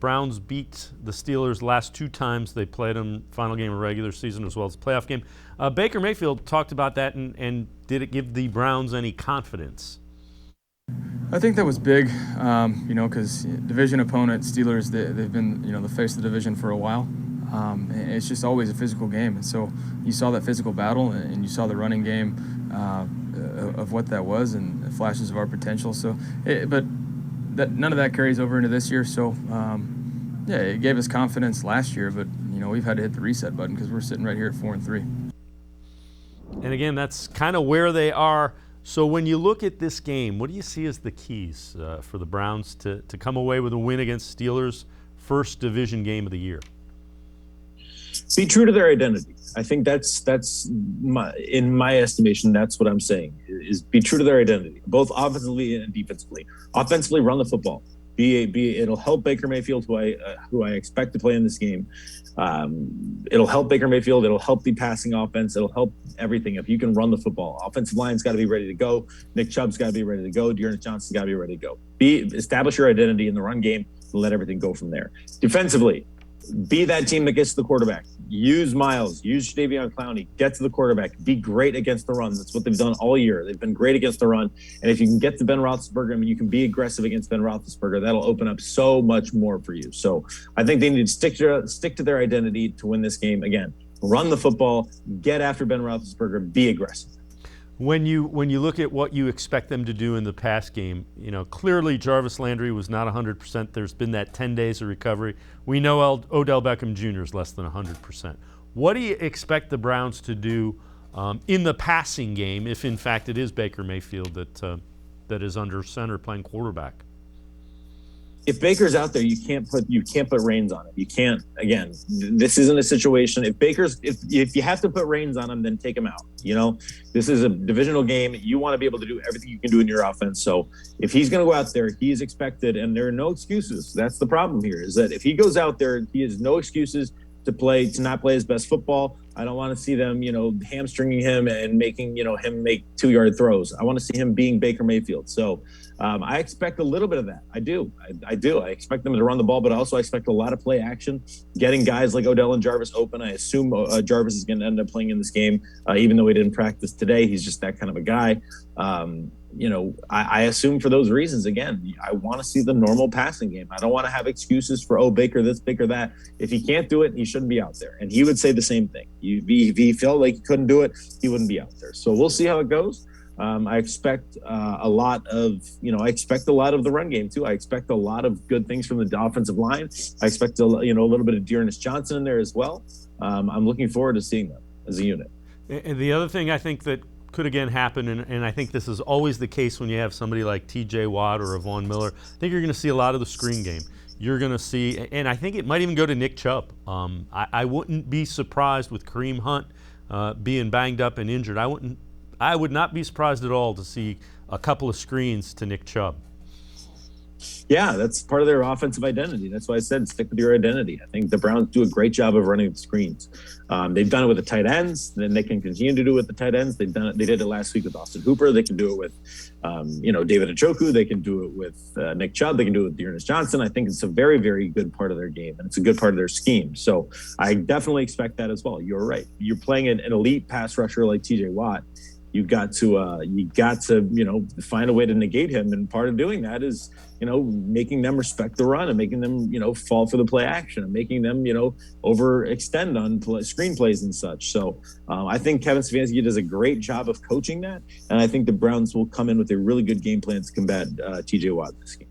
Browns beat the Steelers last 2 times they played them, final game of regular season as well as playoff game. Baker Mayfield talked about that, and did it give the Browns any confidence? I think that was big, because division opponent Steelers, they've been, the face of the division for a while. It's just always a physical game, and so you saw that physical battle, and you saw the running game of what that was, and flashes of our potential. But none of that carries over into this year. So, it gave us confidence last year, but we've had to hit the reset button because we're sitting right here at 4-3. And again, that's kind of where they are. So when you look at this game, what do you see as the keys for the Browns to come away with a win against Steelers, first division game of the year? Be true to their identity. I think that's in my estimation, that's what I'm saying, is be true to their identity, both offensively and defensively. Offensively, run the football. It'll help Baker Mayfield, who I expect to play in this game. It'll help Baker Mayfield. It'll help the passing offense. It'll help everything if you can run the football. Offensive line's got to be ready to go. Nick Chubb's got to be ready to go. Dearness Johnson's got to be ready to go. Establish your identity in the run game and let everything go from there. Defensively, be that team that gets to the quarterback. Use Miles. Use Jadeveon Clowney. Get to the quarterback. Be great against the run. That's what they've done all year. They've been great against the run. And if you can get to Ben Roethlisberger, and you can be aggressive against Ben Roethlisberger, that'll open up so much more for you. So I think they need to stick to their identity to win this game. Again, run the football. Get after Ben Roethlisberger. Be aggressive. When you look at what you expect them to do in the pass game, clearly Jarvis Landry was not 100%. There's been that 10 days of recovery. We know Odell Beckham Jr. is less than 100%. What do you expect the Browns to do in the passing game, if in fact it is Baker Mayfield that is under center playing quarterback? If Baker's out there, you can't put reins on him. You can't. Again, this isn't a situation. If you have to put reins on him, then take him out. This is a divisional game. You want to be able to do everything you can do in your offense. So if he's going to go out there, he is expected, and there are no excuses. That's the problem here, is that if he goes out there, he has no excuses to not play his best football. I don't want to see them, hamstringing him and making, him make 2-yard throws. I want to see him being Baker Mayfield. So I expect a little bit of that. I do. I expect them to run the ball, but also I expect a lot of play action, getting guys like Odell and Jarvis open. I assume Jarvis is going to end up playing in this game, even though he didn't practice today. He's just that kind of a guy. I assume for those reasons, again, I want to see the normal passing game. I don't want to have excuses for, Baker this, Baker that. If he can't do it, he shouldn't be out there. And he would say the same thing. If he felt like he couldn't do it, he wouldn't be out there. So we'll see how it goes. I expect a lot of the run game too. I expect a lot of good things from the offensive line. I expect a little bit of Dearness Johnson in there as well. I'm looking forward to seeing them as a unit. And the other thing I think that could again happen, and I think this is always the case when you have somebody like T.J. Watt or a Von Miller, I think you're going to see a lot of the screen game. You're going to see, and I think it might even go to Nick Chubb. I wouldn't be surprised with Kareem Hunt being banged up and injured. I would not be surprised at all to see a couple of screens to Nick Chubb. Yeah, that's part of their offensive identity. That's why I said stick with your identity. I think the Browns do a great job of running the screens. They've done it with the tight ends, and they can continue to do it with the tight ends. They did it last week with Austin Hooper. They can do it with, David Njoku. They can do it with Nick Chubb. They can do it with Dearness Johnson. I think it's a very, very good part of their game, and it's a good part of their scheme. So I definitely expect that as well. You're right. You're playing an elite pass rusher like T.J. Watt. You've got to find a way to negate him, and part of doing that is making them respect the run and making them fall for the play action and making them overextend on screenplays and such. So I think Kevin Stefanski does a great job of coaching that, and I think the Browns will come in with a really good game plan to combat T.J. Watt this game.